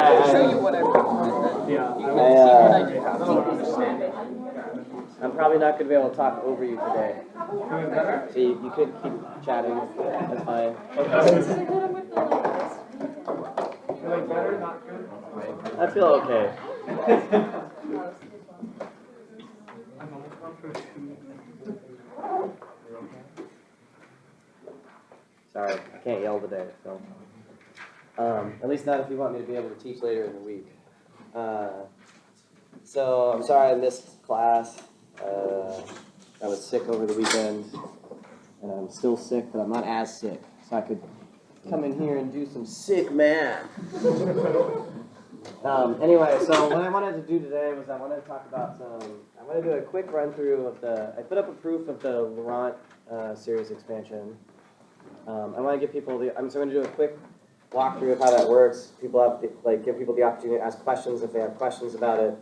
I'll show you what I want. I'm probably not going to be able to talk over you today. So you could keep chatting. That's fine. I feel okay. Sorry, I can't yell today. So, at least not if you want me to be able to teach later in the week. So I'm sorry I missed class. I was sick over the weekend, and I'm still sick, but I'm not as sick. So I could come in here and do some sick math. Anyway, so what I wanted to do today was I wanted to talk about I want to do a quick run through of I put up a proof of the Laurent series expansion. I want to give people I'm going to do a quick walkthrough of how that works. People have give people the opportunity to ask questions if they have questions about it.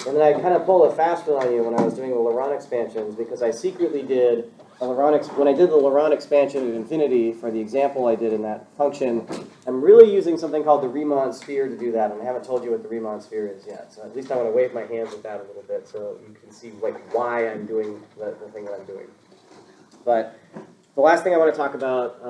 And then I kind of pulled a fast one on you when I was doing the Laurent expansions, because I secretly did when I did the Laurent expansion at infinity for the example I did in that function. I'm really using something called the Riemann sphere to do that, and I haven't told you what the Riemann sphere is yet. So at least I want to wave my hands with that a little bit so you can see why I'm doing the thing that I'm doing. But the last thing I want to talk about,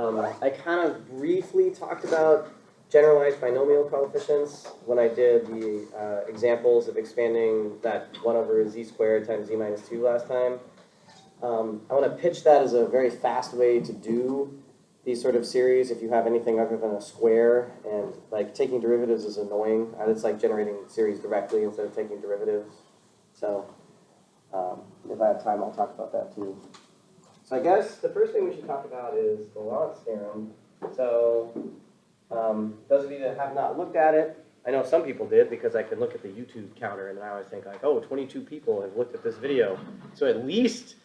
I kind of briefly talked about generalized binomial coefficients when I did the examples of expanding that 1 over z squared times z minus 2 last time. I want to pitch that as a very fast way to do these sort of series if you have anything other than a square, and taking derivatives is annoying. It's like generating series directly instead of taking derivatives. So if I have time, I'll talk about that too. So I guess the first thing we should talk about is the Laurent's theorem. So those of you that have not looked at it, I know some people did because I can look at the YouTube counter and I always think 22 people have looked at this video. So at least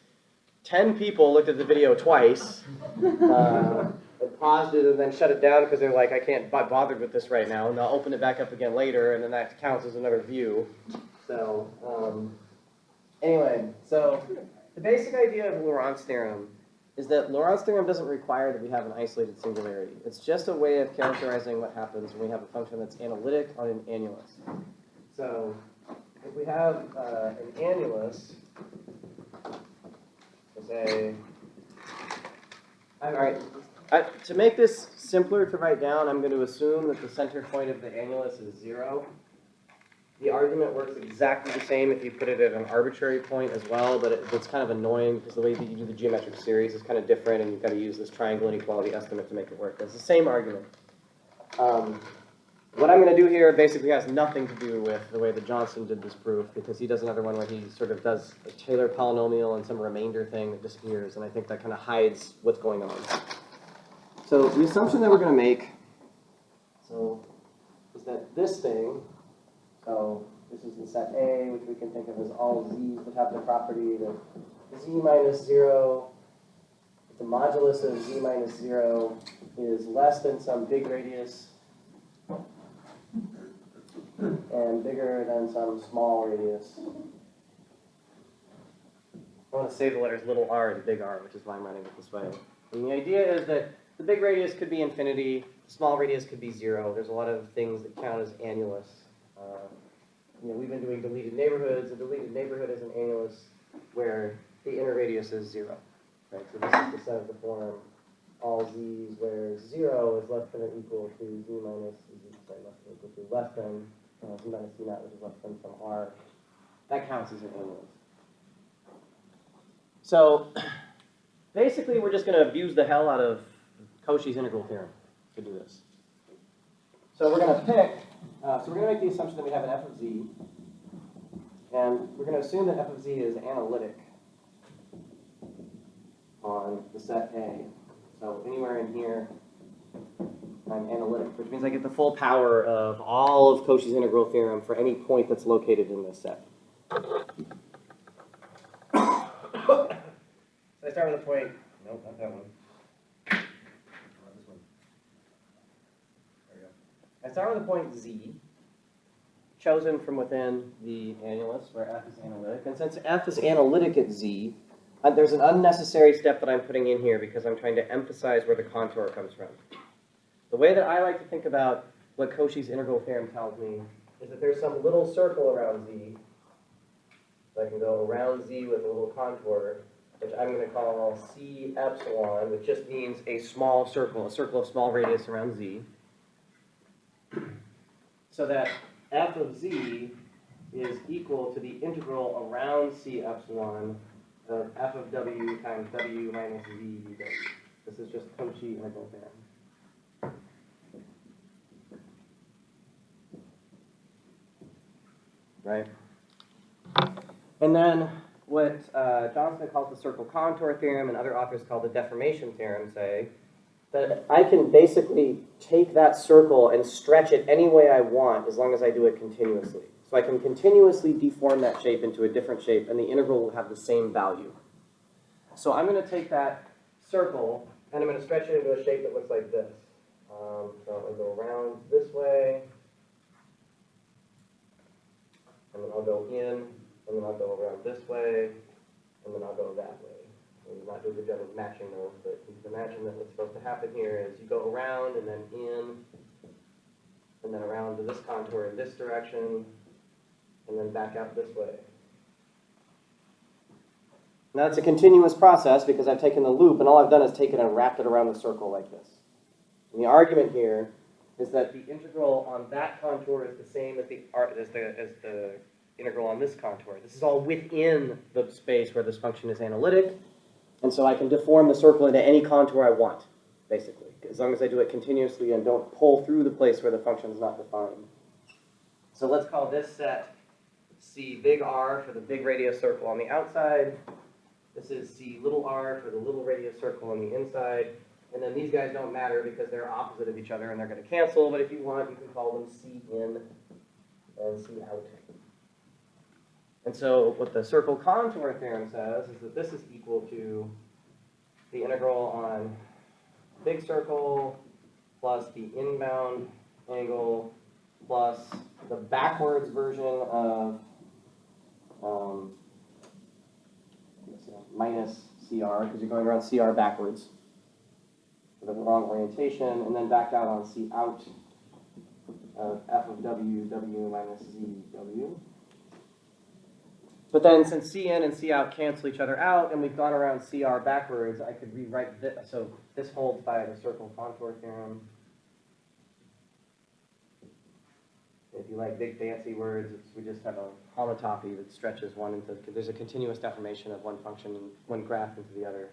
10 people looked at the video twice, and paused it and then shut it down because they're like, I can't be bothered with this right now, and they'll open it back up again later, and then that counts as another view. So anyway, so the basic idea of Laurent's theorem is that Laurent's theorem doesn't require that we have an isolated singularity. It's just a way of characterizing what happens when we have a function that's analytic on an annulus. So if we have an annulus, say, all right, to make this simpler to write down, I'm going to assume that the center point of the annulus is 0. The argument works exactly the same if you put it at an arbitrary point as well, but it's kind of annoying because the way that you do the geometric series is kind of different, and you've got to use this triangle inequality estimate to make it work. It's the same argument. What I'm going to do here basically has nothing to do with the way that Johnson did this proof, because he does another one where he sort of does a Taylor polynomial and some remainder thing that disappears, and I think that kind of hides what's going on. So the assumption that we're going to make is that this thing, so this is the set A, which we can think of as all z's that have the property that z minus 0, the modulus of z minus 0 is less than some big radius and bigger than some small radius. I want to save the letters little r and big R, which is why I'm writing it this way. And the idea is that the big radius could be infinity, the small radius could be 0. There's a lot of things that count as annulus. We've been doing deleted neighborhoods. A deleted neighborhood is an annulus where the inner radius is 0. Right? So this is the set of the form all z's where 0 is less than or equal to z minus less than z minus z naught, which is less than some r. That counts as an annulus. So basically, we're just going to abuse the hell out of Cauchy's integral theorem to do this. So we're going to pick, so we're going to make the assumption that we have an f of z, and we're going to assume that f of z is analytic on the set A. So anywhere in here, I'm analytic, which means I get the full power of all of Cauchy's integral theorem for any point that's located in this set. So I start with a point, nope, not that one. This one. There we go. I start with a point z, chosen from within the annulus, where f is analytic. And since f is analytic at z, there's an unnecessary step that I'm putting in here because I'm trying to emphasize where the contour comes from. The way that I like to think about what Cauchy's integral theorem tells me is that there's some little circle around z. So I can go around z with a little contour, which I'm going to call C epsilon, which just means a small circle, a circle of small radius around z. So that f of z is equal to the integral around C epsilon of f of w times w minus z dw. This is just Cauchy integral theorem. Right? And then what Johnson calls the circle contour theorem and other authors call the deformation theorem say that I can basically take that circle and stretch it any way I want as long as I do it continuously. So I can continuously deform that shape into a different shape and the integral will have the same value. So I'm going to take that circle and I'm going to stretch it into a shape that looks like this. So I'm going to go around this way, and then I'll go in, and then I'll go around this way, and then I'll go that way. We're not doing a good job of matching those, but you can imagine that what's supposed to happen here is you go around and then in, and then around to this contour in this direction, and then back out this way. Now it's a continuous process because I've taken the loop, and all I've done is taken and wrapped it around the circle like this. And the argument here is that the integral on that contour is the same as the integral on this contour. This is all within the space where this function is analytic, and so I can deform the circle into any contour I want, basically, as long as I do it continuously and don't pull through the place where the function is not defined. So let's call this set C big R for the big radius circle on the outside. This is C little r for the little radius circle on the inside. And then these guys don't matter because they're opposite of each other and they're going to cancel, but if you want, you can call them C in and C out. And so what the circle contour theorem says is that this is equal to the integral on big circle plus the inbound angle plus the backwards version of minus CR, because you're going around CR backwards for the wrong orientation, and then back out on C out of f of w, w minus z, w. But then since C in and C out cancel each other out, and we've gone around CR backwards, I could rewrite this. So this holds by the circle contour theorem. If you like big fancy words, we just have a homotopy that stretches one into, there's a continuous deformation of one function and one graph into the other.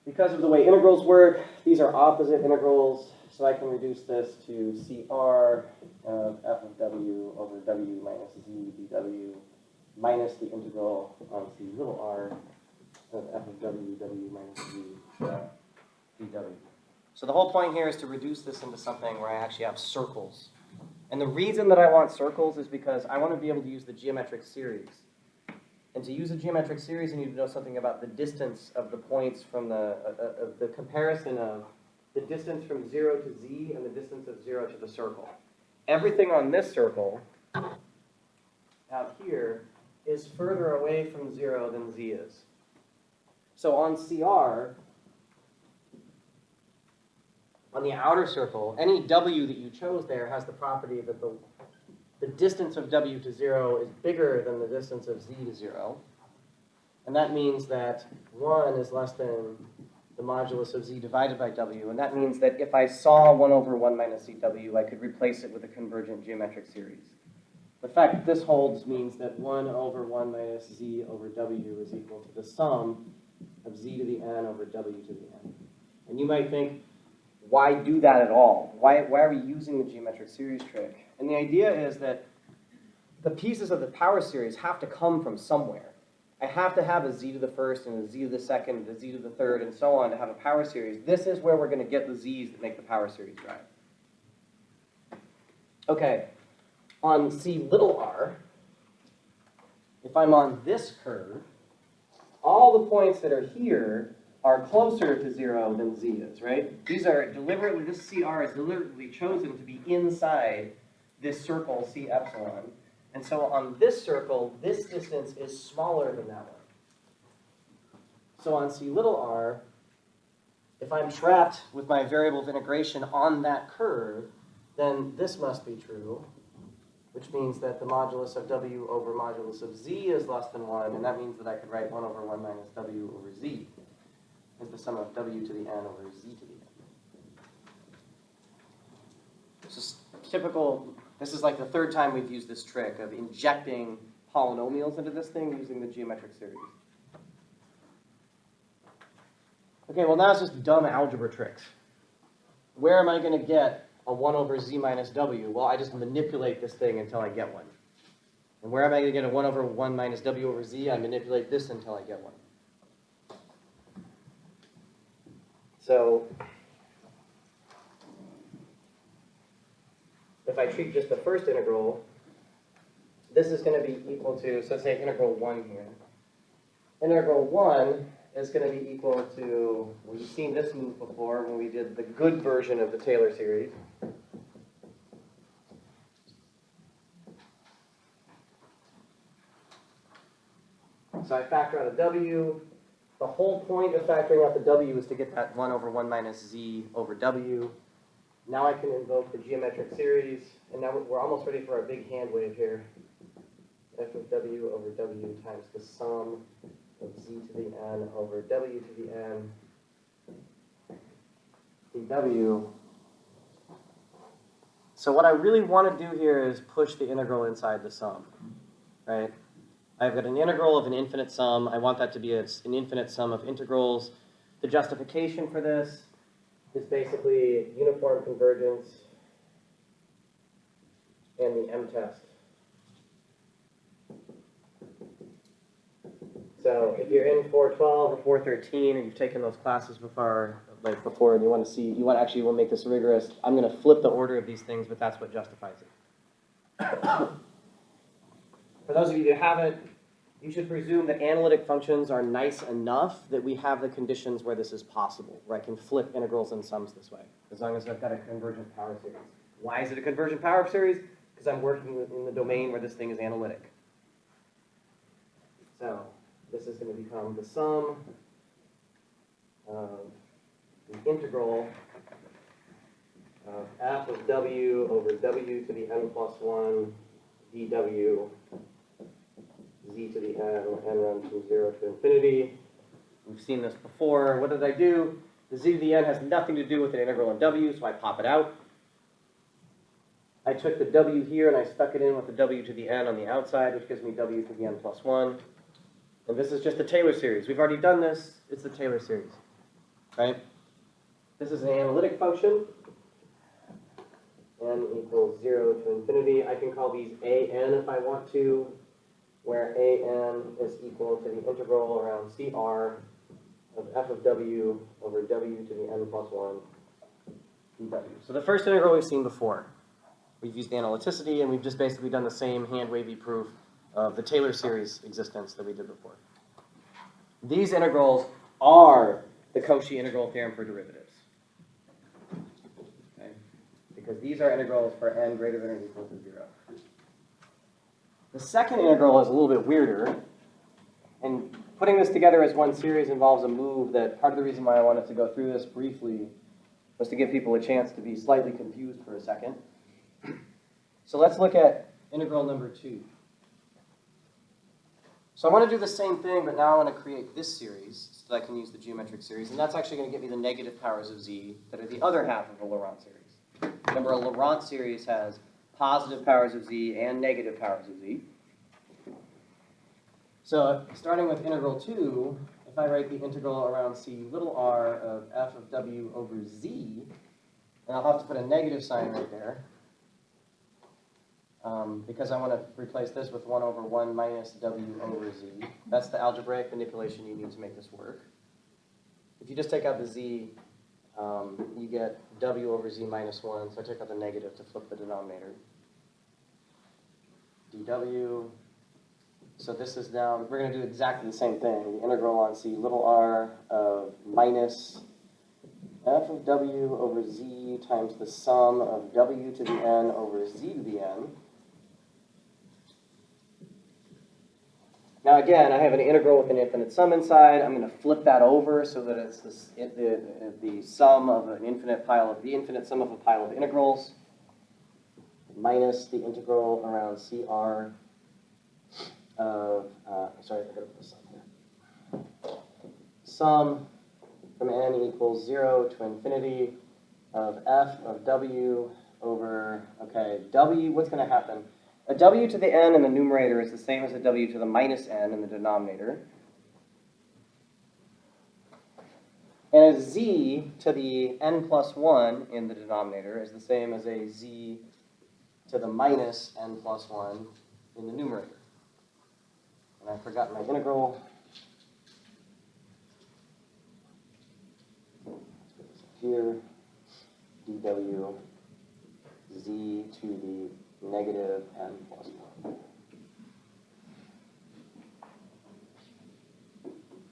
Because of the way integrals work, these are opposite integrals, so I can reduce this to CR of f of w over w minus z dw minus the integral on C little r of f of w, w minus z dw. So the whole point here is to reduce this into something where I actually have circles. And the reason that I want circles is because I want to be able to use the geometric series. And to use a geometric series, you need to know something about the distance of the points from the comparison of the distance from 0 to z and the distance of 0 to the circle. Everything on this circle out here is further away from 0 than z is. So on CR, on the outer circle, any w that you chose there has the property that the distance of w to 0 is bigger than the distance of z to 0. And that means that 1 is less than the modulus of z divided by w. And that means that if I saw 1 over 1 minus cw, I could replace it with a convergent geometric series. The fact that this holds means that 1 over 1 minus z over w is equal to the sum of z to the n over w to the n. And you might think, why do that at all? Why are we using the geometric series trick? And the idea is that the pieces of the power series have to come from somewhere. I have to have a z to the first and a z to the second, a z to the third, and so on to have a power series. This is where we're going to get the z's that make the power series drive. Okay, on C little r, if I'm on this curve, all the points that are here are closer to 0 than z is, right? These are deliberately, this CR is deliberately chosen to be inside this circle C epsilon. And so on this circle, this distance is smaller than that one. So on C little r, if I'm trapped with my variable of integration on that curve, then this must be true, which means that the modulus of w over modulus of z is less than 1, and that means that I could write 1 over 1 minus w over z is the sum of w to the n over z to the n. This is typical, this is like the third time we've used this trick of injecting polynomials into this thing using the geometric series. Okay, well now it's just dumb algebra tricks. Where am I going to get a 1 over z minus w? Well, I just manipulate this thing until I get one. And where am I going to get a 1 over 1 minus w over z? I manipulate this until I get one. So if I treat just the first integral, this is going to be equal to, so let's say integral 1 here. Integral 1 is going to be equal to, well, you've seen this move before when we did the good version of the Taylor series. So I factor out a w. The whole point of factoring out the w is to get that 1 over 1 minus z over w. Now I can invoke the geometric series, and now we're almost ready for our big hand wave here. F of w over w times the sum of z to the n over w to the n dw. So what I really want to do here is push the integral inside the sum, right? I've got an integral of an infinite sum. I want that to be an infinite sum of integrals. The justification for this is basically uniform convergence and the m-test. So if you're in 412 or 413, or you've taken those classes before, and you want to see, you want actually want to make this rigorous, I'm going to flip the order of these things, but that's what justifies it. For those of you that haven't, you should presume that analytic functions are nice enough that we have the conditions where this is possible, where I can flip integrals and sums this way, as long as I've got a convergent power series. Why is it a convergent power series? Because I'm working in the domain where this thing is analytic. So this is going to become the sum of the integral of f of w over w to the n plus 1 dw z to the n, where n runs from 0 to infinity. We've seen this before. What did I do? The z to the n has nothing to do with an integral in w, so I pop it out. I took the w here and I stuck it in with the w to the n on the outside, which gives me w to the n plus 1. And this is just the Taylor series. We've already done this. It's the Taylor series, right? This is an analytic function. N equals 0 to infinity. I can call these an if I want to, where an is equal to the integral around CR of f of w over w to the n plus 1 dw. So the first integral we've seen before. We've used analyticity, and we've just basically done the same hand-wavy proof of the Taylor series existence that we did before. These integrals are the Cauchy integral theorem for derivatives. Okay? Because these are integrals for n greater than or equal to 0. The second integral is a little bit weirder, and putting this together as one series involves a move that part of the reason why I wanted to go through this briefly was to give people a chance to be slightly confused for a second. So let's look at integral number 2. So I want to do the same thing, but now I want to create this series so that I can use the geometric series, and that's actually going to get me the negative powers of z that are the other half of a Laurent series. Remember, a Laurent series has positive powers of z and negative powers of z. So starting with integral 2, if I write the integral around c little r of f of w over z, and I'll have to put a negative sign right there, because I want to replace this with 1 over 1 minus w over z. That's the algebraic manipulation you need to make this work. If you just take out the z, you get w over z minus 1, so I took out the negative to flip the denominator. dw. So this is now, we're going to do exactly the same thing. The integral on c little r of minus f of w over z times the sum of w to the n over z to the n. Now again, I have an integral with an infinite sum inside. I'm going to flip that over so that it's the sum of an infinite pile of the infinite sum of a pile of integrals. minus the integral around CR of, sorry, I gotta put this up here. Sum from n equals 0 to infinity of f of w over, okay, w, what's going to happen? A w to the n in the numerator is the same as a w to the minus n in the denominator. And a z to the n plus 1 in the denominator is the same as a z to the minus n plus 1 in the numerator. And I forgot my integral. Here, dw z to the negative n plus 1.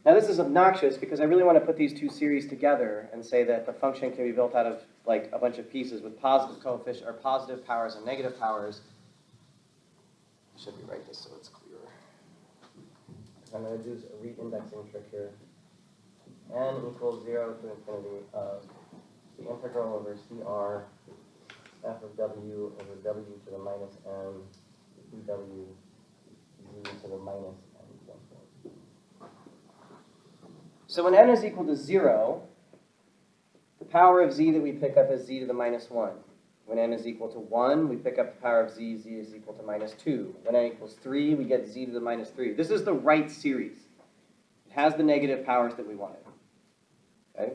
Now this is obnoxious because I really want to put these two series together and say that the function can be built out of like a bunch of pieces with positive coefficient or positive powers and negative powers. Should we write this so it's clearer? I'm going to do a re-indexing trick here. N equals 0 to infinity of the integral over CR f of w over w to the minus n dw z to the minus n plus 1. So when n is equal to 0, the power of z that we pick up is z to the minus 1. When n is equal to 1, we pick up the power of z, z is equal to minus 2. When n equals 3, we get z to the minus 3. This is the right series. It has the negative powers that we wanted. Okay?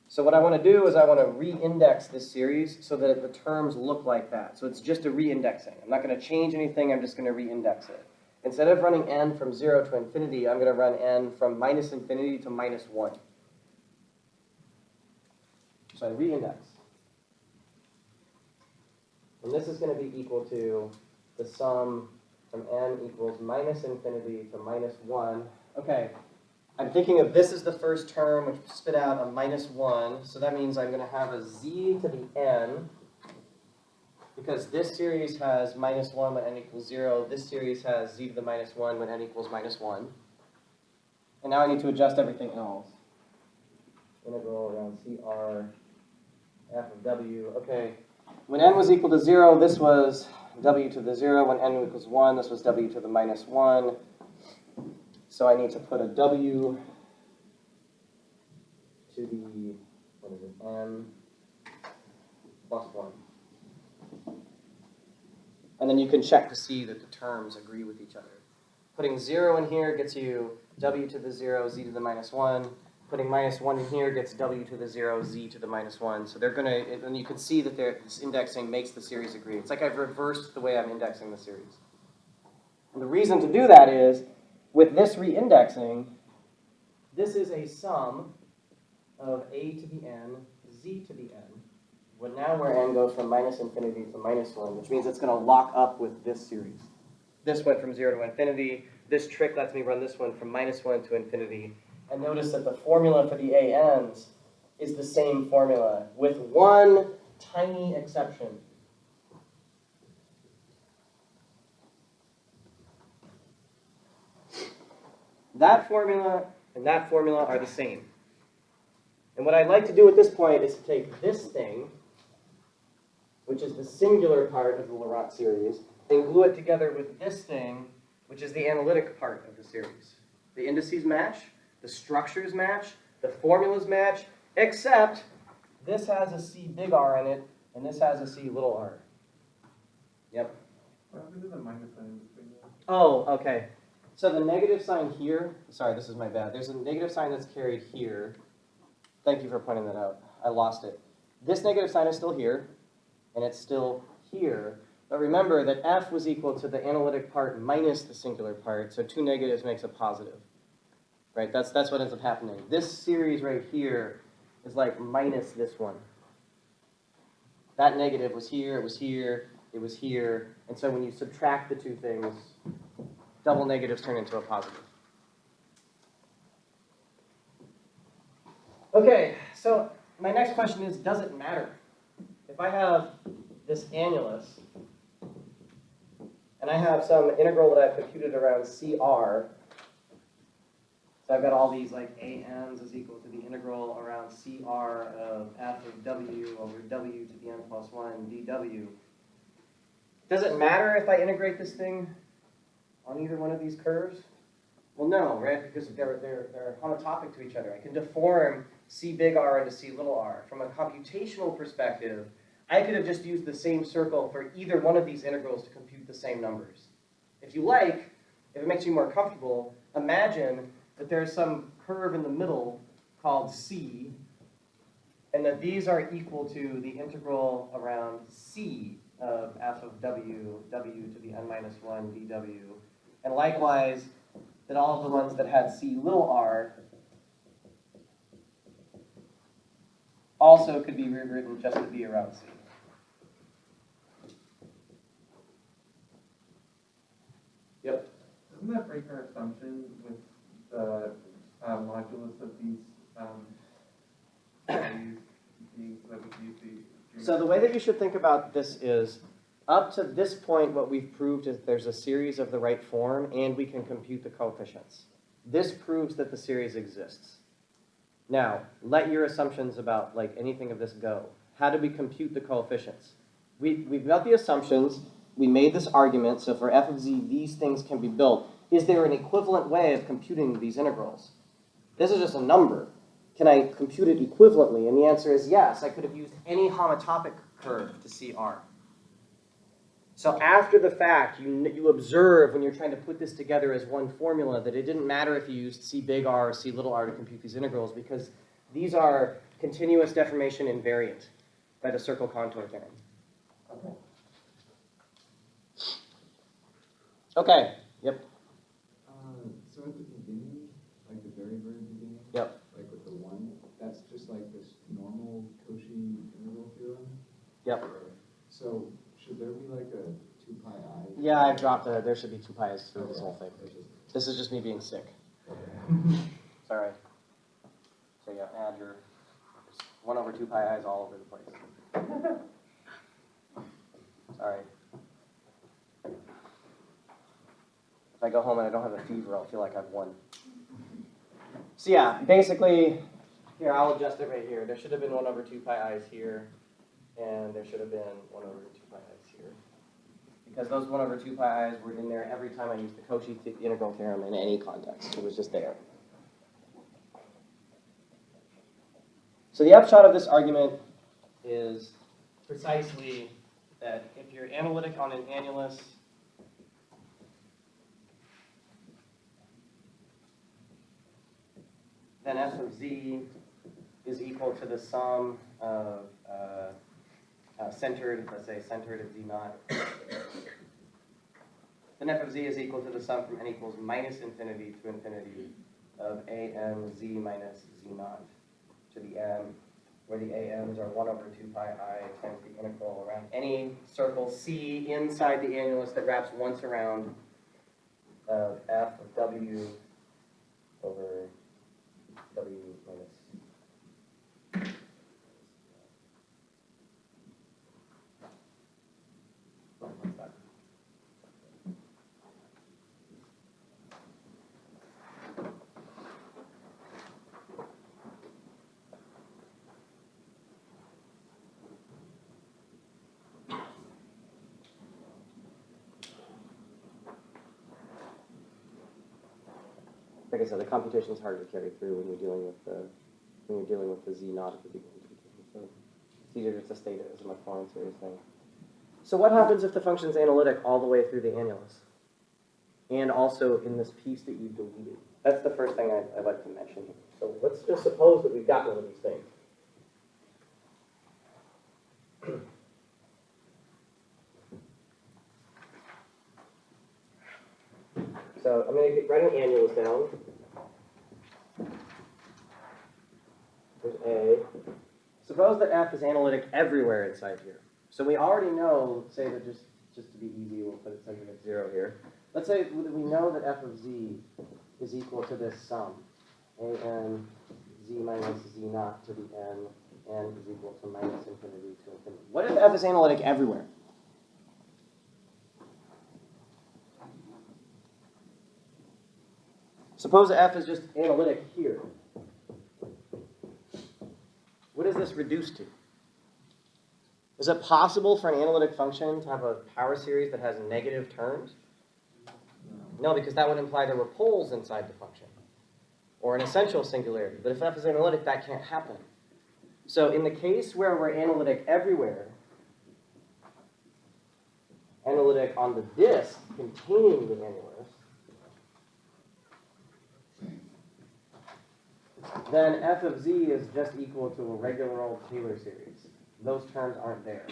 So what I want to do is I want to re-index this series so that the terms look like that. So it's just a re-indexing. I'm not going to change anything, I'm just going to re-index it. Instead of running n from 0 to infinity, I'm going to run n from minus infinity to minus 1. So I re-index. And this is going to be equal to the sum from n equals minus infinity to minus 1. Okay, I'm thinking of this as the first term, which spit out a minus 1. So that means I'm going to have a z to the n, because this series has minus 1 when n equals 0. This series has z to the minus 1 when n equals minus 1. And now I need to adjust everything else. Integral around CR f of w. Okay, when n was equal to 0, this was w to the 0. When n equals 1, this was w to the minus 1. So I need to put a w to the, what is it, n plus 1. And then you can check to see that the terms agree with each other. Putting 0 in here gets you w to the 0, z to the minus 1. Putting minus 1 in here gets w to the 0, z to the minus 1. So they're going to, and you can see that this indexing makes the series agree. It's like I've reversed the way I'm indexing the series. And the reason to do that is, with this re-indexing, this is a sum of a to the n, z to the n. But now where n goes from minus infinity to minus 1, which means it's going to lock up with this series. This went from 0 to infinity. This trick lets me run this one from minus 1 to infinity. And notice that the formula for the ANs is the same formula, with one tiny exception. That formula and that formula are the same. And what I'd like to do at this point is to take this thing, which is the singular part of the Laurent series, and glue it together with this thing, which is the analytic part of the series. The indices match, the structures match, the formulas match, except this has a C big R in it, and this has a C little r. Yep. What happened to the minus sign between them? Oh, okay. So the negative sign here, sorry, this is my bad. There's a negative sign that's carried here. Thank you for pointing that out. I lost it. This negative sign is still here, and it's still here. But remember that f was equal to the analytic part minus the singular part, so two negatives makes a positive. Right? That's what ends up happening. This series right here is like minus this one. That negative was here, it was here, it was here. And so when you subtract the two things, double negatives turn into a positive. Okay, so my next question is, does it matter? If I have this annulus, and I have some integral that I've computed around CR, so I've got all these like ANs is equal to the integral around CR of f of w over w to the n plus 1 dw. Does it matter if I integrate this thing on either one of these curves? Well, no, right? Because they're homotopic to each other. I can deform C big R into C little r. From a computational perspective, I could have just used the same circle for either one of these integrals to compute the same numbers. If you like, if it makes you more comfortable, imagine that there's some curve in the middle called C, and that these are equal to the integral around C of f of w, w to the n minus 1 dw. And likewise, that all of the ones that had C little r also could be rewritten just to be around C. Yep. Doesn't that break our assumption with the modulus of these values being so that we can use the So the way that you should think about this is, up to this point, what we've proved is there's a series of the right form, and we can compute the coefficients. This proves that the series exists. Now, let your assumptions about like anything of this go. How do we compute the coefficients? We've got the assumptions. We made this argument. So for f of z, these things can be built. Is there an equivalent way of computing these integrals? This is just a number. Can I compute it equivalently? And the answer is yes. I could have used any homotopic curve to see r. So after the fact, you observe when you're trying to put this together as one formula that it didn't matter if you used C big R or C little r to compute these integrals, because these are continuous deformation invariant by the circle contour theorem. Okay. Okay, yep, So at the beginning, like the very, very beginning, yep, like with the 1, that's just like this normal Cauchy integral theorem? yep. So should there be like a 2 pi I? Yeah, I've dropped there should be 2 pi's through this Okay. whole thing. It's just- This is just me being sick. Sorry. So yeah, add your 1 over 2 pi i's all over the place. Sorry. If I go home and I don't have a fever, I'll feel like I've won. So yeah, basically, here, I'll adjust it right here. There should have been 1 over 2 pi i's here, and there should have been 1 over 2 pi i's here. Because those 1 over 2 pi i's were in there every time I used the Cauchy integral theorem in any context. It was just there. So the upshot of this argument is precisely that if you're analytic on an annulus, then f of z is equal to the sum of centered, let's say centered at z naught. Then f of z is equal to the sum from n equals minus infinity to infinity of a m z minus z naught to the m, where the AMs are 1 over 2 pi I times the integral around any circle C inside the annulus that wraps once around of f of w over w minus. What's that? Like I said, the computation is harder to carry through when you're dealing with the z naught at the beginning. So it's easier just to state it as a much more serious thing. So what happens if the function's analytic all the way through the annulus, and also in this piece that you deleted? That's the first thing I'd like to mention here. So let's just suppose that we've got one of these things. So I'm going to write an annulus down. There's A. Suppose that f is analytic everywhere inside here. So we already know, say that just to be easy, we'll put it centered at 0 here. Let's say that we know that f of z is equal to this sum. an z minus z naught to the n is equal to minus infinity to infinity. What if f is analytic everywhere? Suppose f is just analytic here. What is this reduced to? This Is it possible for an analytic function to have a power series that has negative terms? No, because that would imply there were poles inside the function, or an essential singularity. But if f is analytic, that can't happen. So in the case where we're analytic everywhere, analytic on the disk containing the annulus, then f of z is just equal to a regular old Taylor series. Those terms aren't there.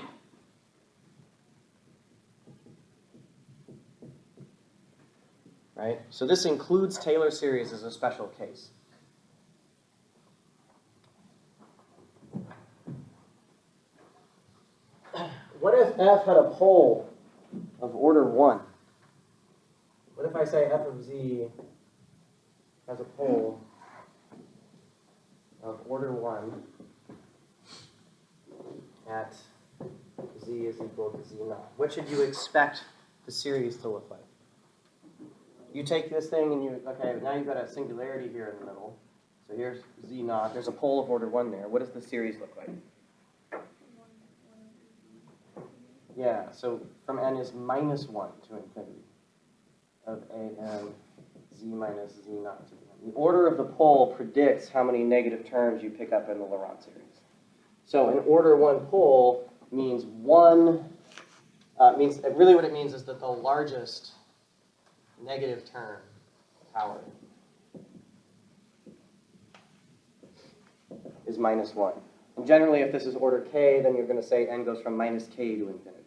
Right? So this includes Taylor series as a special case. What if f had a pole of order 1? What if I say f of z has a pole of order 1 at z is equal to z naught? What should you expect the series to look like? You take this thing and you, okay, now you've got a singularity here in the middle. So here's z naught. There's a pole of order 1 there. What does the series look like? Yeah, so from n is minus 1 to infinity of a_m z minus z naught to the n. The order of the pole predicts how many negative terms you pick up in the Laurent series. So an order 1 pole means really what it means is that the largest negative term power is minus 1. And generally, if this is order k, then you're going to say n goes from minus k to infinity.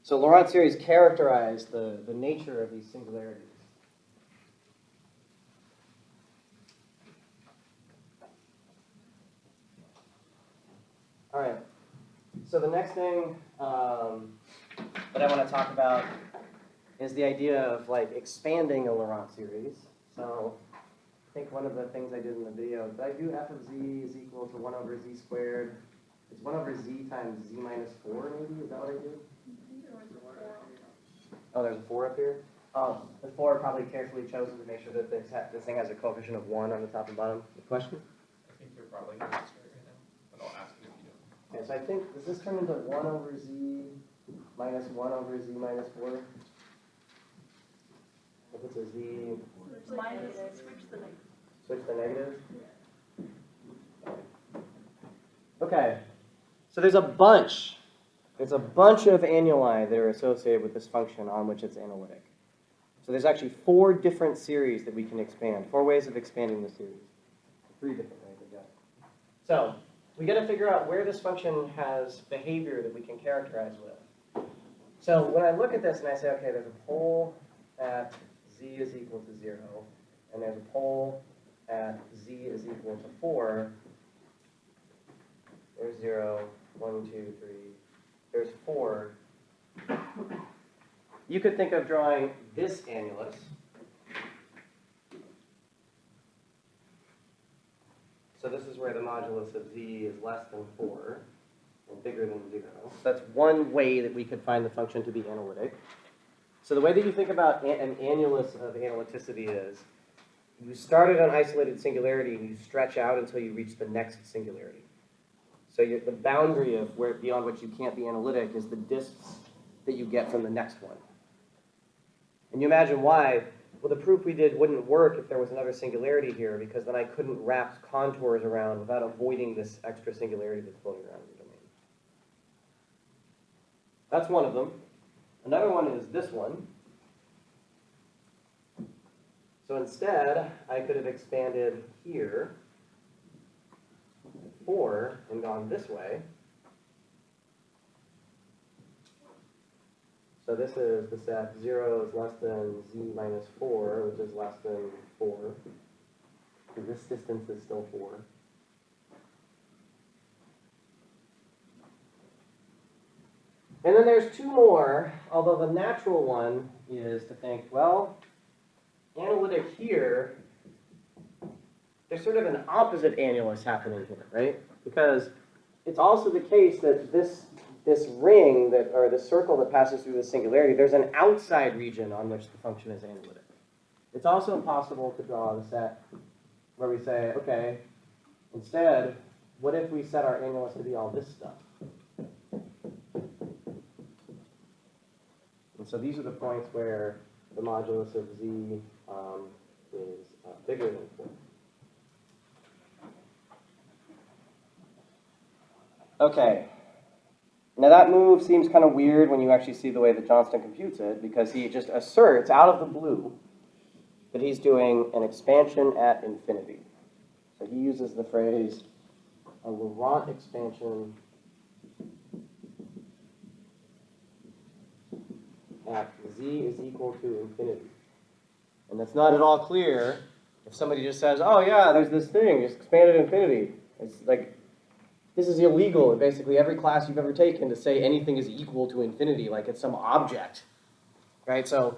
So Laurent series characterize the nature of these singularities. All right. So the next thing that I want to talk about is the idea of like expanding a Laurent series. So I think one of the things I did in the video, did I do f of z is equal to 1 over z squared? It's 1 over z times z minus 4 maybe? Is that what I did? Oh, there's a 4 up here? Oh, the 4 probably carefully chosen to make sure that this thing has a coefficient of 1 on the top and bottom. The question? I think you're probably going to answer it right now, but I'll ask you if you don't. Okay, so I think, does this turn into 1 over z minus 1 over z minus 4? If it's a z, Minus, switch the negative. switch the negative? Okay, so there's a bunch of annuli that are associated with this function on which it's analytic. So there's actually 4 different series that we can expand, 4 ways of expanding the series. 3 different ways, I guess. So we got to figure out where this function has behavior that we can characterize with. So when I look at this and I say, okay, there's a pole at z is equal to 0, and there's a pole at z is equal to 4, there's 0, 1, 2, 3, there's 4. You could think of drawing this annulus. So this is where the modulus of z is less than 4 and bigger than 0. That's one way that we could find the function to be analytic. So the way that you think about an annulus of analyticity is you start at an isolated singularity and you stretch out until you reach the next singularity. So the boundary of where beyond which you can't be analytic is the disks that you get from the next one. And you imagine why? Well, the proof we did wouldn't work if there was another singularity here, because then I couldn't wrap contours around without avoiding this extra singularity that's floating around in the domain. That's one of them. Another one is this one. So instead, I could have expanded here 4 and gone this way. So this is the set 0 is less than z minus 4, which is less than 4. And this distance is still 4. And then there's 2 more, although the natural one is to think, well, analytic here, there's sort of an opposite annulus happening here, right? Because it's also the case that this ring, or the circle that passes through the singularity, there's an outside region on which the function is analytic. It's also possible to draw the set where we say, okay, Instead, what if we set our annulus to be all this stuff? And so these are the points where the modulus of z is bigger than 4. Okay. Now that move seems kind of weird when you actually see the way that Johnston computes it, because he just asserts out of the blue that he's doing an expansion at infinity. So he uses the phrase a Laurent expansion at z is equal to infinity. And that's not at all clear if somebody just says, oh yeah, there's this thing, just expand at infinity. It's like, this is illegal in basically every class you've ever taken to say anything is equal to infinity, like it's some object, right? So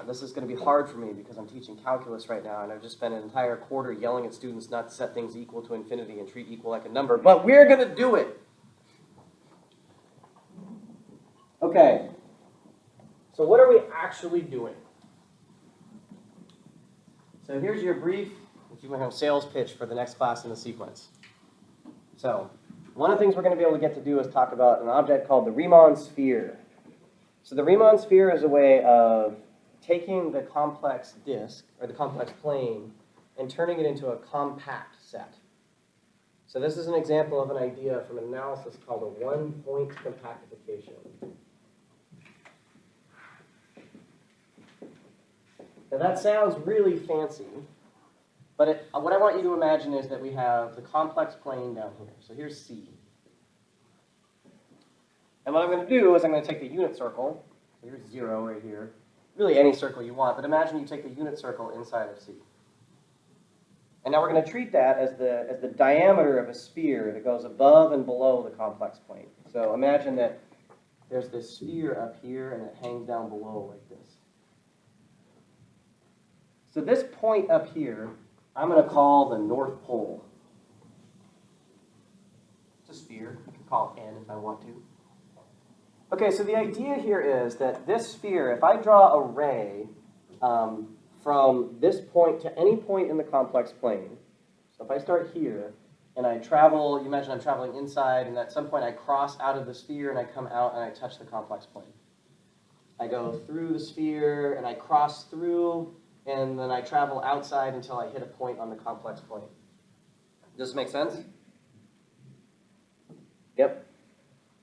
this is going to be hard for me because I'm teaching calculus right now, and I've just spent an entire quarter yelling at students not to set things equal to infinity and treat equal like a number, but we're going to do it. Okay, so what are we actually doing? So here's your brief, if you want to have a sales pitch for the next class in the sequence. So one of the things we're going to be able to get to do is talk about an object called the Riemann sphere. So the Riemann sphere is a way of taking the complex disk, or the complex plane, and turning it into a compact set. So this is an example of an idea from an analysis called a one-point compactification. Now that sounds really fancy, but what I want you to imagine is that we have the complex plane down here. So here's C. And what I'm going to do is I'm going to take the unit circle. So here's 0 right here. Really any circle you want, but imagine you take the unit circle inside of C. And now we're going to treat that as the diameter of a sphere that goes above and below the complex plane. So imagine that there's this sphere up here and it hangs down below like this. So this point up here, I'm going to call the North Pole. It's a sphere. I can call it N if I want to. Okay, so the idea here is that this sphere, if I draw a ray from this point to any point in the complex plane, so if I start here and I travel, you imagine I'm traveling inside, and at some point I cross out of the sphere and I come out and I touch the complex plane. I go through the sphere and I cross through, and then I travel outside until I hit a point on the complex plane. Does this make sense? Yep.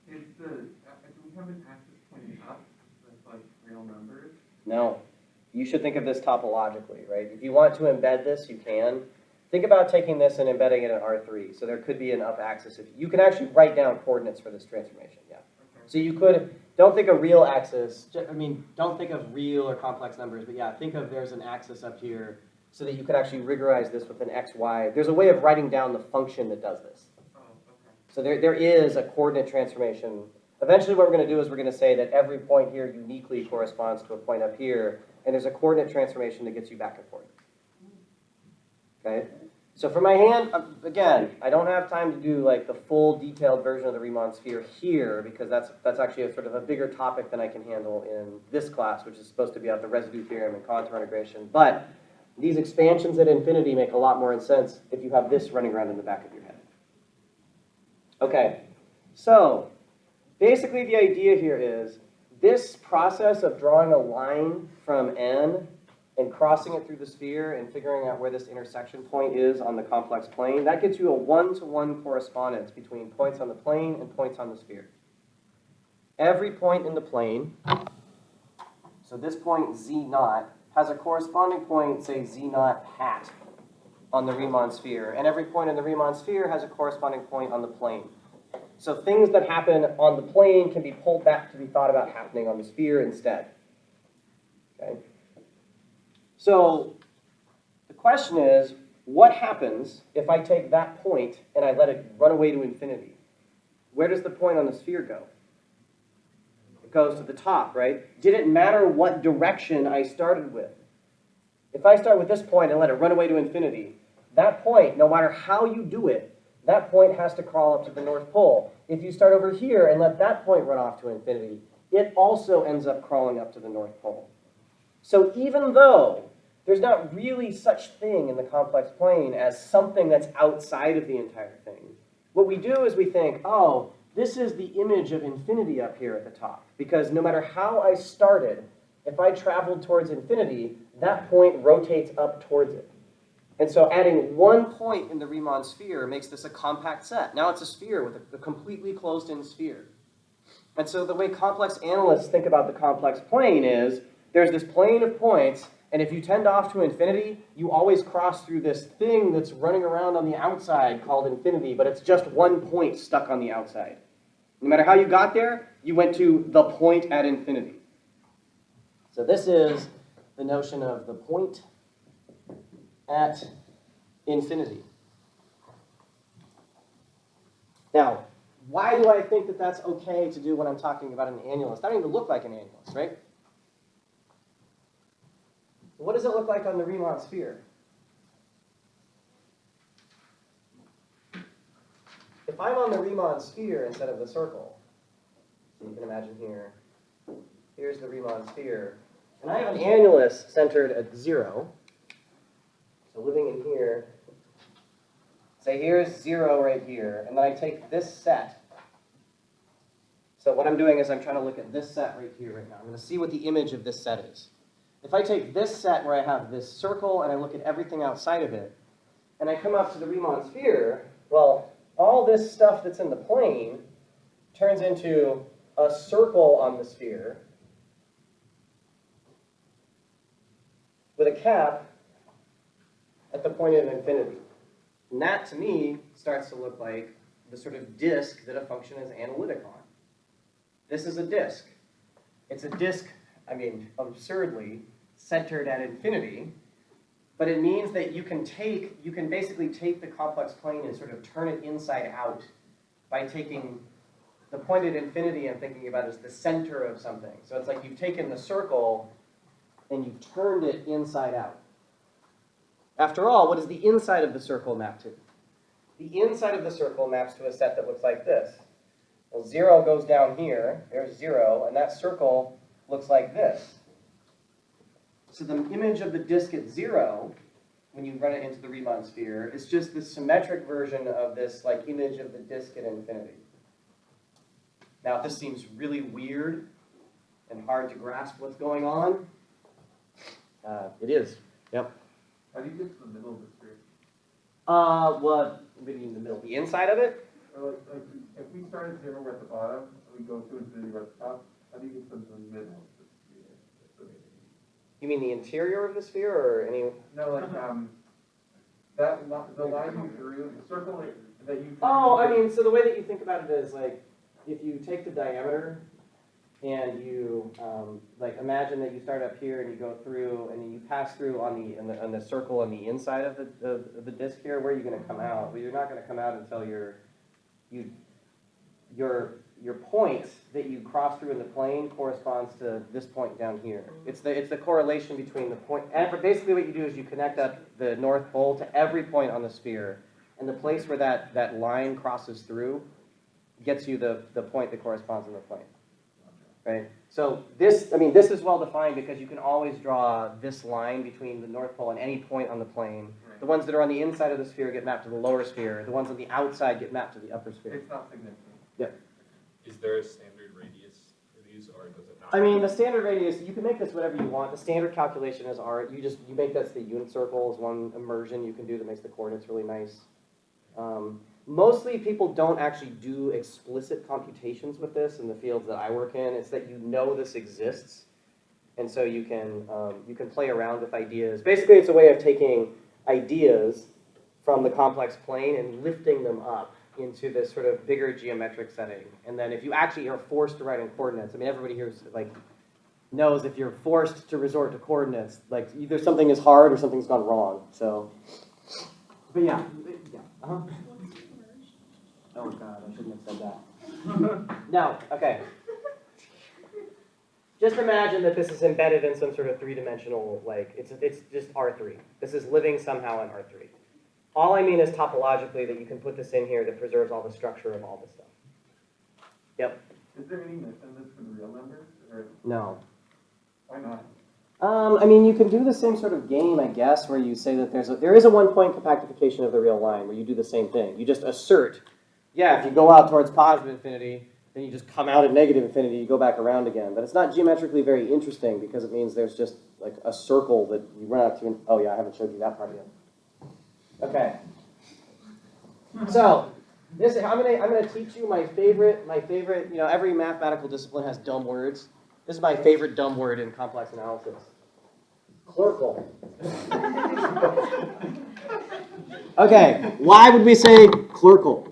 Do we have an axis pointing up with like real numbers? No. You should think of this topologically, right? If you want to embed this, you can. Think about taking this and embedding it in R3. So there could be an up axis. If you can actually write down coordinates for this transformation, yeah. Okay. So you could, don't think of real axis, don't think of real or complex numbers, but yeah, think of there's an axis up here so that you could actually rigorize this with an x, y. There's a way of writing down the function that does this. Oh, okay. So there is a coordinate transformation. Eventually what we're going to do is we're going to say that every point here uniquely corresponds to a point up here, and there's a coordinate transformation that gets you back and forth. Okay? So for my hand, again, I don't have time to do like the full detailed version of the Riemann sphere here, because that's actually a sort of a bigger topic than I can handle in this class, which is supposed to be about the residue theorem and contour integration. But these expansions at infinity make a lot more sense if you have this running around in the back of your head. Okay, so basically the idea here is this process of drawing a line from N and crossing it through the sphere and figuring out where this intersection point is on the complex plane, that gets you a one-to-one correspondence between points on the plane and points on the sphere. Every point in the plane, so this point Z naught, has a corresponding point, say Z naught hat, on the Riemann sphere. And every point in the Riemann sphere has a corresponding point on the plane. So things that happen on the plane can be pulled back to be thought about happening on the sphere instead. Okay? So the question is, what happens if I take that point and I let it run away to infinity? Where does the point on the sphere go? It goes to the top, right? Did it matter what direction I started with? If I start with this point and let it run away to infinity, that point, no matter how you do it, that point has to crawl up to the North Pole. If you start over here and let that point run off to infinity, it also ends up crawling up to the North Pole. So even though there's not really such thing in the complex plane as something that's outside of the entire thing. What we do is we think, oh, this is the image of infinity up here at the top. Because no matter how I started, if I traveled towards infinity, that point rotates up towards it. And so adding one point in the Riemann sphere makes this a compact set. Now it's a sphere with a completely closed-in sphere. And so the way complex analysts think about the complex plane is there's this plane of points, and if you tend off to infinity, you always cross through this thing that's running around on the outside called infinity, but it's just one point stuck on the outside. No matter how you got there, you went to the point at infinity. So this is the notion of the point at infinity. Now, why do I think that that's okay to do when I'm talking about an annulus? That doesn't even look like an annulus, right? What does it look like on the Riemann sphere? If I'm on the Riemann sphere instead of the circle, so you can imagine here, here's the Riemann sphere, and I have an annulus centered at 0, so living in here, say here's 0 right here, and then I take this set. So what I'm doing is I'm trying to look at this set right here right now. I'm going to see what the image of this set is. If I take this set where I have this circle and I look at everything outside of it, and I come up to the Riemann sphere, well, all this stuff that's in the plane turns into a circle on the sphere with a cap at the point of infinity. And that, to me, starts to look like the sort of disk that a function is analytic on. This is a disk. It's a disk, I mean, absurdly centered at infinity, but it means that you can basically take the complex plane and sort of turn it inside out by taking the point at infinity and thinking about it as the center of something. So it's like you've taken the circle and you've turned it inside out. After all, what does the inside of the circle map to? The inside of the circle maps to a set that looks like this. Well, 0 goes down here, there's 0, and that circle looks like this. So the image of the disk at 0, when you run it into the Riemann sphere, is just the symmetric version of this like image of the disk at infinity. Now, if this seems really weird and hard to grasp what's going on, it is. Yep. How do you get to the middle of the sphere? What do you mean the middle? The inside of it? Or like if we start at 0, we're at the bottom, and we go to infinity, we're at the top, how do you get to the middle of the sphere? You mean the interior of the sphere, or any? No, like, the line you drew, the circle that you drew. Oh, I mean, so the way that you think about it is like, if you take the diameter and you like imagine that you start up here and you go through and then you pass through on the circle on the inside of the disk here, where are you going to come out? Well, you're not going to come out until your point that you cross through in the plane corresponds to this point down here. It's the correlation between the point, and basically what you do is you connect up the North Pole to every point on the sphere, and the place where that line crosses through gets you the point that corresponds in the plane. Right? So this is well defined because you can always draw this line between the North Pole and any point on the plane. Right. The ones that are on the inside of the sphere get mapped to the lower sphere. The ones on the outside get mapped to the upper sphere. It's not significant. Yep. Is there a standard radius for these, or does it not? I mean, the standard radius, you can make this whatever you want. The standard calculation is R. You make this the unit circle is one immersion you can do that makes the coordinates really nice. Mostly people don't actually do explicit computations with this in the fields that I work in. It's that you know this exists, and so you can play around with ideas. Basically, it's a way of taking ideas from the complex plane and lifting them up into this sort of bigger geometric setting. And then if you actually are forced to write in coordinates, I mean, everybody here knows if you're forced to resort to coordinates, like either something is hard or something's gone wrong. So, but yeah. Uh-huh. Oh God, I shouldn't have said that. No, okay. Just imagine that this is embedded in some sort of three-dimensional, it's just R3. This is living somehow in R3. All I mean is topologically that you can put this in here that preserves all the structure of all this stuff. Yep. Is there any myth in this for the real numbers? Or No. why not? I mean, you can do the same sort of game, I guess, where you say that there is a 1-point compactification of the real line, where you do the same thing. You just assert, yeah, if you go out towards positive infinity, then you just come out at negative infinity, you go back around again. But it's not geometrically very interesting because it means there's just like a circle that you run out to. And, oh yeah, I haven't showed you that part yet. Okay. So I'm gonna teach you my favorite. You know, every mathematical discipline has dumb words. This is my favorite dumb word in complex analysis. Clerkle. Okay, why would we say clerkle?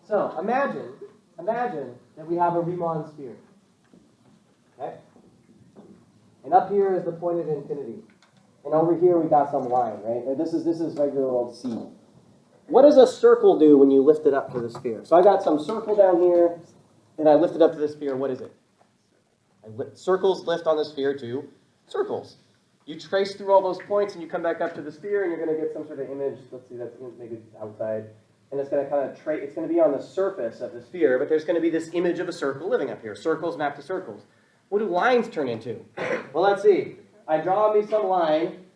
So imagine that we have a Riemann sphere. Okay? And up here is the point of infinity. And over here we got some line, right? And this is regular old C. What does a circle do when you lift it up to the sphere? So I got some circle down here, and I lift it up to the sphere. What is it? Circles lift on the sphere to circles. You trace through all those points and you come back up to the sphere and you're going to get some sort of image. Let's see, that's maybe outside. And it's going to kind of it's going to be on the surface of the sphere, but there's going to be this image of a circle living up here. Circles map to circles. What do lines turn into? Well, let's see. I draw me some line.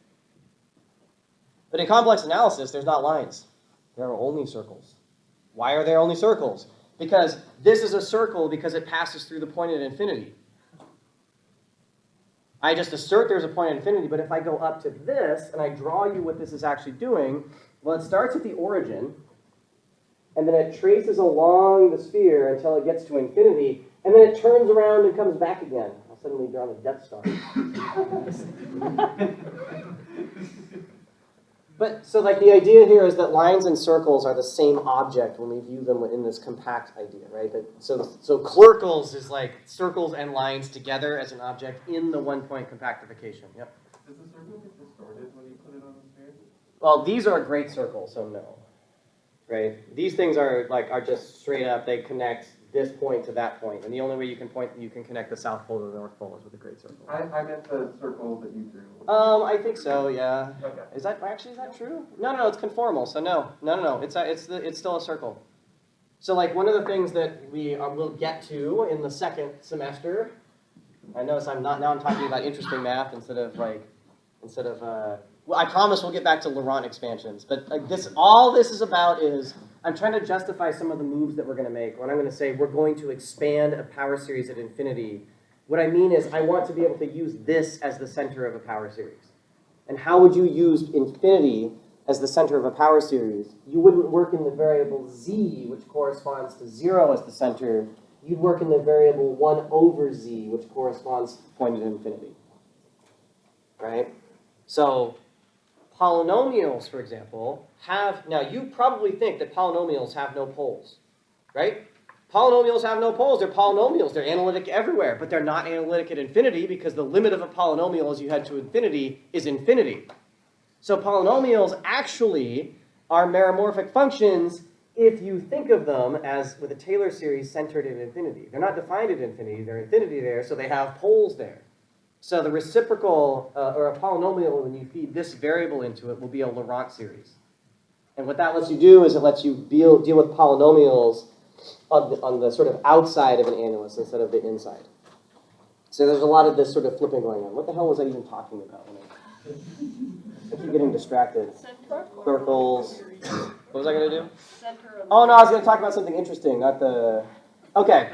But in complex analysis, there's not lines. There are only circles. Why are there only circles? Because this is a circle because it passes through the point at infinity. I just assert there's a point at infinity, but if I go up to this and I draw you what this is actually doing, well, it starts at the origin, and then it traces along the sphere until it gets to infinity, and then it turns around and comes back again. I'll suddenly draw the Death Star. But, so like the idea here is that lines and circles are the same object when we view them in this compact idea, right? So clerkles is like circles and lines together as an object in the 1-point compactification. Yep. Does the circle get distorted when you put it on the sphere? Well, these are great circles, so no. Right? These things are just straight up, they connect this point to that point. And the only way you can connect the South Pole to the North Pole is with a great circle. I meant the circle that you drew. I think so, yeah. Okay. Is that true? No, it's conformal, so no. It's still a circle. So like one of the things that will get to in the second semester, I notice I'm talking about interesting math instead of well, I promise we'll get back to Laurent expansions, but like all this is about is I'm trying to justify some of the moves that we're going to make. When I'm going to say we're going to expand a power series at infinity, what I mean is I want to be able to use this as the center of a power series. And how would you use infinity as the center of a power series? You wouldn't work in the variable z, which corresponds to 0 as the center. You'd work in the variable 1 over z, which corresponds to the point at infinity. Right? So polynomials, for example, now you probably think that polynomials have no poles, right? Polynomials have no poles, they're polynomials, they're analytic everywhere, but they're not analytic at infinity because the limit of a polynomial as you head to infinity is infinity. So polynomials actually are meromorphic functions if you think of them as with a Taylor series centered in infinity. They're not defined at infinity, they're infinity there, so they have poles there. So the reciprocal, or a polynomial, when you feed this variable into it, will be a Laurent series. And what that lets you do is it lets you deal with polynomials on the sort of outside of an annulus instead of the inside. So there's a lot of this sort of flipping going on. What the hell was I even talking about? I keep getting distracted. Circles. What was I going to do? Oh, no, I was going to talk about something interesting, not the... Okay,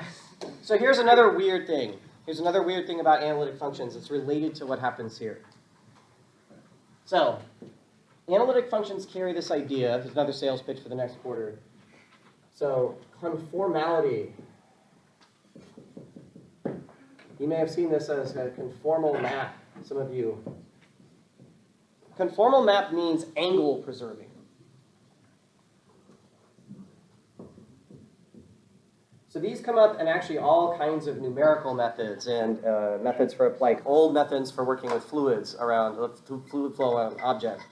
so here's another weird thing. Here's another weird thing about analytic functions. It's related to what happens here. So, analytic functions carry this idea. There's another sales pitch for the next quarter. So, conformality. You may have seen this as a conformal map, some of you. Conformal map means angle preserving. So these come up in actually all kinds of numerical methods and methods for like old methods for working with fluids around fluid flow on an object.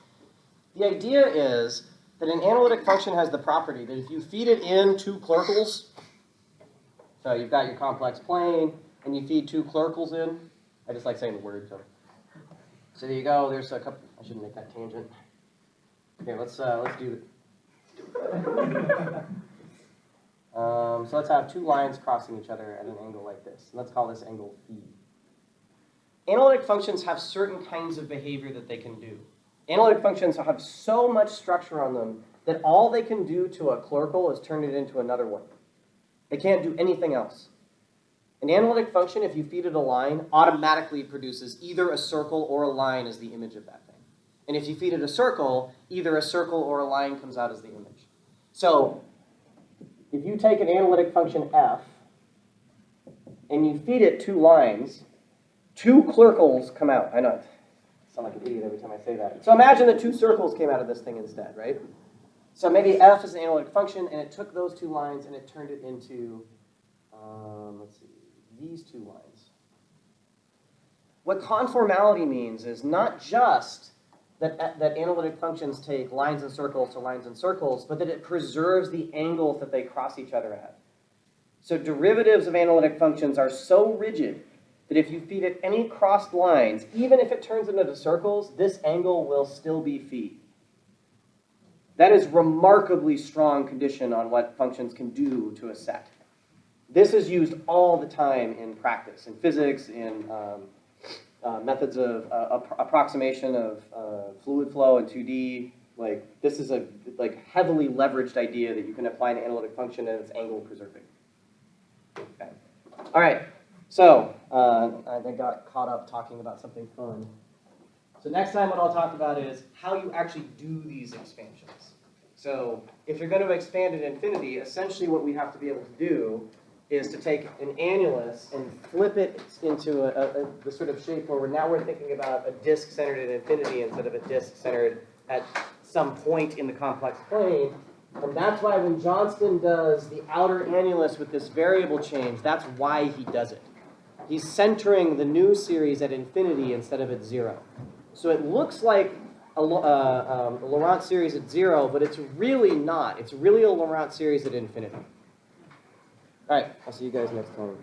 The idea is that an analytic function has the property that if you feed it in 2 clerkles, so you've got your complex plane and you feed 2 clerkles in. I just like saying the word. So there you go. There's a couple. I shouldn't make that tangent. Okay, let's do it. So let's have 2 lines crossing each other at an angle like this. And let's call this angle phi. analytic functions have certain kinds of behavior that they can do. Analytic functions have so much structure on them that all they can do to a clerical is turn it into another one. They can't do anything else. An analytic function, if you feed it a line, automatically produces either a circle or a line as the image of that thing. And if you feed it a circle, either a circle or a line comes out as the image. So if you take an analytic function f and you feed it 2 lines, 2 clericals come out. I know, I sound like an idiot every time I say that. So imagine that 2 circles came out of this thing instead, right? So maybe f is an analytic function, and it took those 2 lines and it turned it into, let's see, these 2 lines. What conformality means is not just that analytic functions take lines and circles to lines and circles, but that it preserves the angles that they cross each other at. So derivatives of analytic functions are so rigid that if you feed it any crossed lines, even if it turns into circles, this angle will still be phi. That is remarkably strong condition on what functions can do to a set. This is used all the time in practice, in physics, in methods of approximation of fluid flow in 2D. Like, this is a heavily leveraged idea that you can apply an analytic function and it's angle preserving. Okay. All right. So I got caught up talking about something fun. So next time what I'll talk about is how you actually do these expansions. So if you're going to expand at infinity, essentially what we have to be able to do is to take an annulus and flip it into the sort of shape where now we're thinking about a disk centered at infinity instead of a disk centered at some point in the complex plane. And that's why when Johnston does the outer annulus with this variable change, that's why he does it. He's centering the new series at infinity instead of at 0. So it looks like a Laurent series at 0, but it's really not. It's really a Laurent series at infinity. All right, I'll see you guys next time.